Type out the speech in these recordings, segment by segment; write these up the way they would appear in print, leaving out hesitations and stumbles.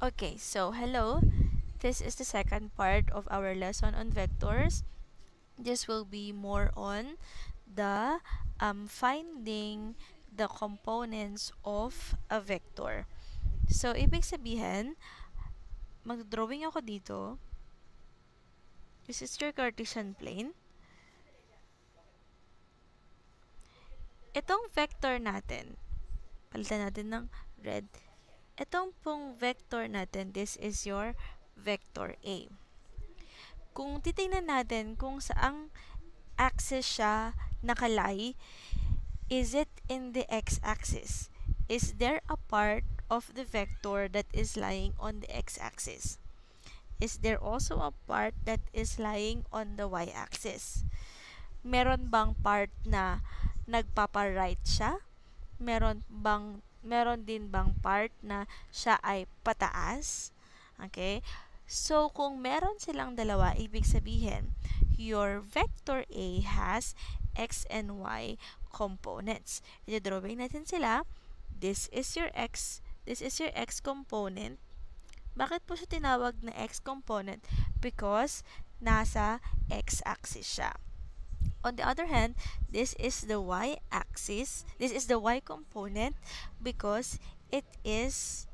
Okay, so hello. This is the second part of our lesson on vectors. This will be more on the finding the components of a vector. So, ibig sabihin, mag-drawing ako dito. This is your Cartesian plane. Itong vector natin, palitan natin ng red. Itong pong vector natin, this is your vector A. Kung titingnan natin kung saang axis siya nakalay, is it in the x-axis? Is there a part of the vector that is lying on the x-axis? Is there also a part that is lying on the y-axis? Meron bang part na nagpapa-right siya? Meron din bang part na siya ay pataas? Okay? So, kung meron silang dalawa, ibig sabihin, your vector A has x and y components. I-drawing natin sila. This is your x. This is your x component. Bakit po siya tinawag na x component? Because nasa x-axis siya. On the other hand, this is the y-axis. This is the y component because it is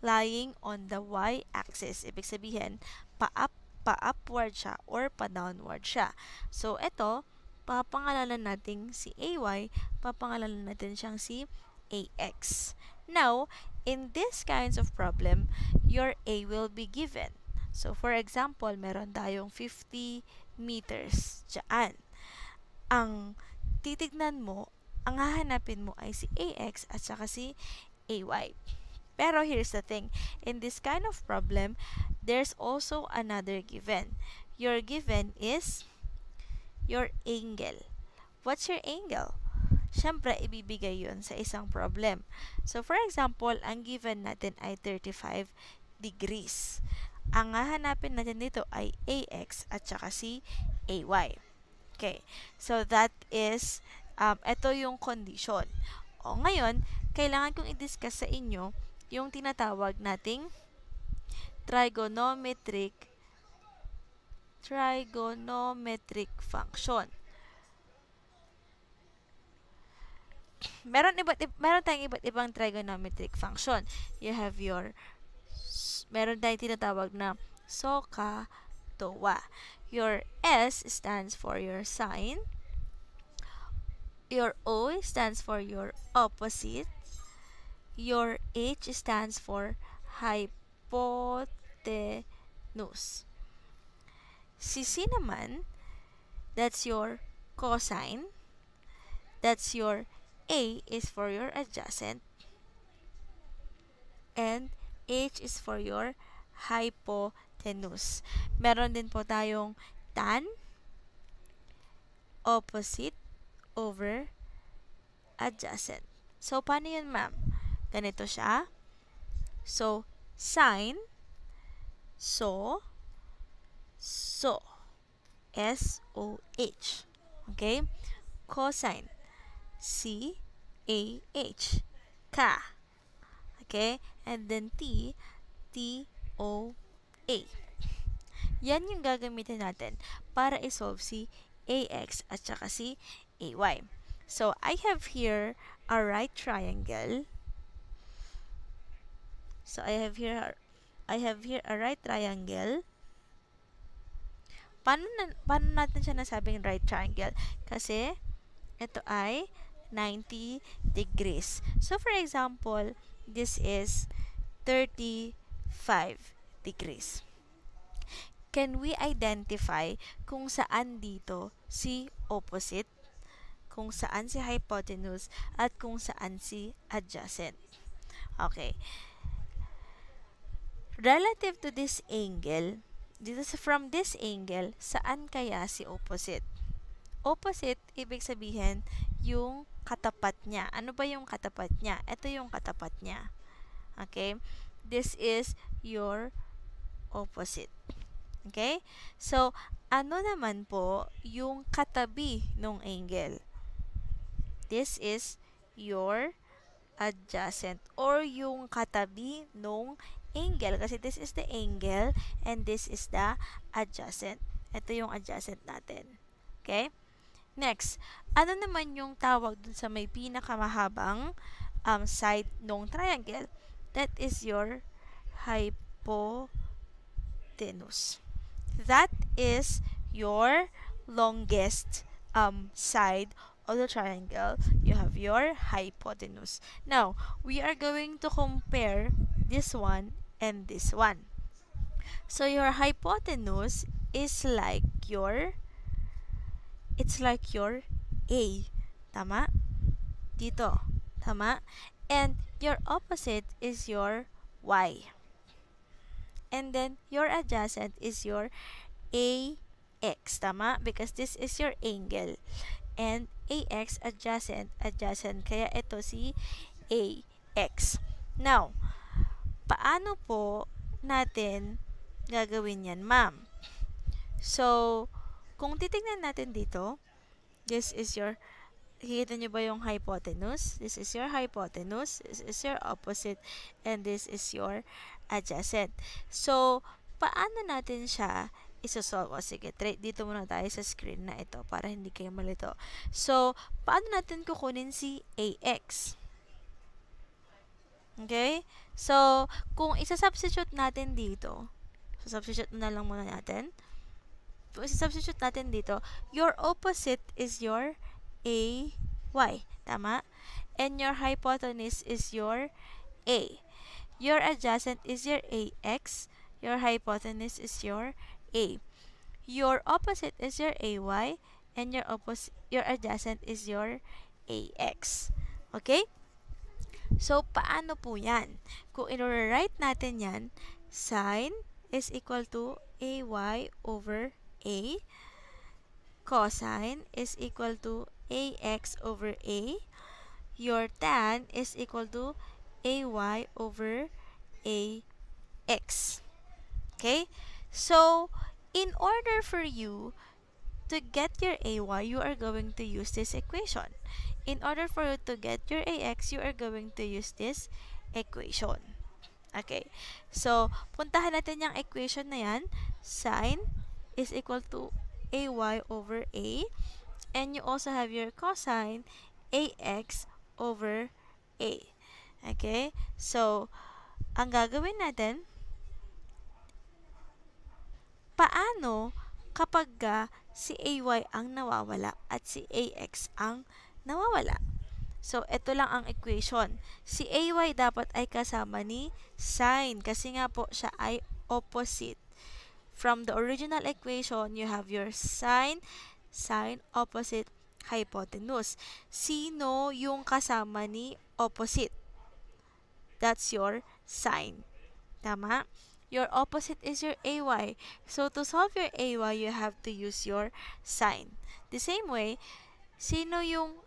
lying on the y-axis. Ibig sabihin, pa-upward siya or pa-downward siya. So, ito, papangalanan natin si AY, papangalanan natin siyang si AX. Now, in this kinds of problem, your A will be given. So, for example, meron tayong 50 meters dyan. Ang titignan mo, ang hahanapin mo ay si AX at saka si AY. Pero here's the thing, in this kind of problem, there's also another given. Your given is your angle. What's your angle? Siyempre, ibibigay yun sa isang problem. So, for example, ang given natin ay 35 degrees. Ang hahanapin natin dito ay AX at saka si AY. Okay, so that is, ito yung condition. O, ngayon, kailangan kong i-discuss sa inyo yung tinatawag nating trigonometric function. Meron tayong iba't ibang trigonometric function. You have your meron tayong tinatawag na SOHCAHTOA. Your S stands for your sine. Your O stands for your opposite. Your H stands for hypotenuse. Si C naman, that's your cosine. That's your A is for your adjacent. And H is for your hypotenuse. Meron din po tayong tan, opposite, over, adjacent. So, paano yun, ma'am? Ganito siya. So, sine, so, S-O-H. Okay? Cosine, C-A-H. Ka. Okay? And then T, T-O-A. Yan yung gagamitin natin para isolve si AX at saka si AY. So, I have here a right triangle. So, I have here a right triangle. Paano natin siya nasabing right triangle? Kasi, ito ay 90 degrees. So, for example, this is 35 degrees. Can we identify kung saan dito si opposite, kung saan si hypotenuse, at kung saan si adjacent? Okay. Relative to this angle, from this angle, saan kaya si opposite? Opposite, ibig sabihin, yung katapat niya. Ano ba yung katapat niya? Ito yung katapat niya. Okay? This is your opposite. Okay? So, ano naman po yung katabi ng angle? This is your adjacent or yung katabi ng angle kasi this is the angle and this is the adjacent. Ito yung adjacent natin. Okay? Next, ano naman yung tawag dun sa may pinakamahabang side ng triangle? That is your hypotenuse. That is your longest side of the triangle. You have your hypotenuse. Now, we are going to compare this one and this one. So, your hypotenuse is like your A. Tama? Dito. Tama? And your opposite is your Y. And then, your adjacent is your AX. Tama? Because this is your angle. And AX adjacent. Kaya ito si AX. Now, paano po natin gagawin yan, ma'am? So, kung titingnan natin dito, this is your, nakikita nyo ba yung hypotenuse? This is your hypotenuse, this is your opposite, and this is your adjacent. So, paano natin siya isosolve? O sige, dito muna tayo sa screen na ito para hindi kayo malito. So, paano natin kukunin si AX? Okay? So, kung isa-substitute natin dito, substitute na lang muna natin. Kung isa-substitute natin dito, your opposite is your AY. Tama? And your hypotenuse is your A. Your adjacent is your AX. Your hypotenuse is your A. Your opposite is your AY. And your adjacent is your AX. Okay? So, paano po yan? Kung i-write natin yan, sine is equal to AY over A. Cosine is equal to AX over A. Your tan is equal to AY over AX. Okay? So, in order for you to get your AY, you are going to use this equation. In order for you to get your AX, you are going to use this equation. Okay. So, puntahan natin yung equation na yan. Sine is equal to AY over A. And you also have your cosine AX over A. Okay? So, ang gagawin natin, paano kapag si AY ang nawawala at si AX ang nawawala? So, ito lang ang equation. Si AY dapat ay kasama ni sine kasi nga po siya ay opposite. From the original equation, you have your sine, opposite, hypotenuse. Sino yung kasama ni opposite? That's your sine. Tama? Your opposite is your AY. So, to solve your AY, you have to use your sine. The same way,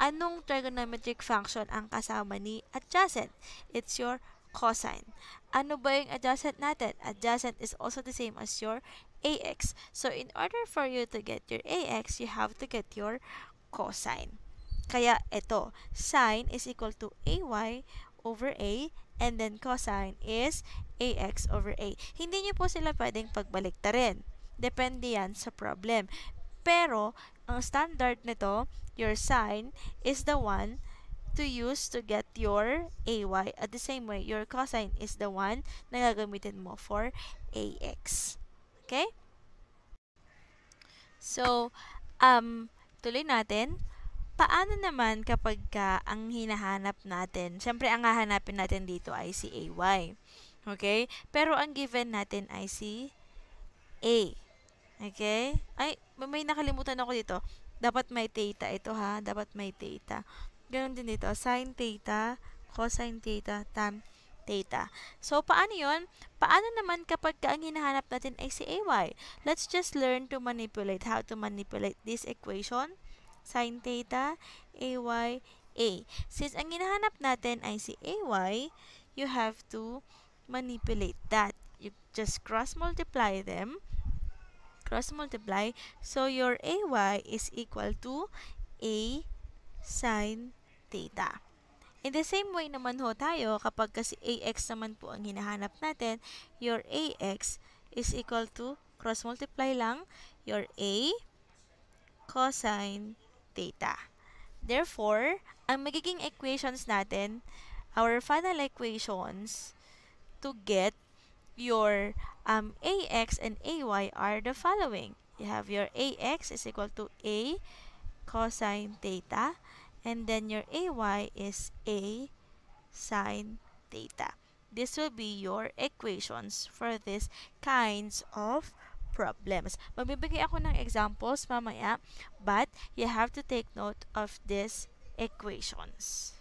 anong trigonometric function ang kasama ni adjacent? It's your cosine. Ano ba yung adjacent natin? Adjacent is also the same as your AX. So, in order for you to get your AX, you have to get your cosine. Kaya, ito, sine is equal to AY over A, and then cosine is AX over A. Hindi nyo po sila pwedeng pagbaliktarin. Depende yan sa problem. Pero, ang standard nito, your sine is the one to use to get your AY. At the same way, your cosine is the one na gagamitin mo for AX. Okay? So, tuloy natin. Paano naman kapag ang hinahanap natin, syempre ang hahanapin natin dito ay si AY. Okay? Pero ang given natin ay si A. Okay? Ay, may nakalimutan ako dito. Dapat may theta ito ha. Dapat may theta. Ganon din dito. Sin theta, cosine theta, tan theta. So, paano yun? Paano naman kapag ang hinahanap natin ay si AY? Let's just learn to manipulate. How to manipulate this equation. Sin theta, AY, A. Since ang hinahanap natin ay si AY, you have to manipulate that. You just cross-multiply them. Cross-multiply. So, your AY is equal to A sin theta. In the same way naman ho tayo, kapag kasi AX naman po ang hinahanap natin, your AX is equal to cross multiply lang your A cosine theta. Therefore, ang magiging equations natin, our final equations to get your AX and AY are the following. You have your AX is equal to A cosine theta, and then your AY is A sine theta. This will be your equations for these kinds of problems. Magbibigay ako ng examples mamaya, but you have to take note of these equations.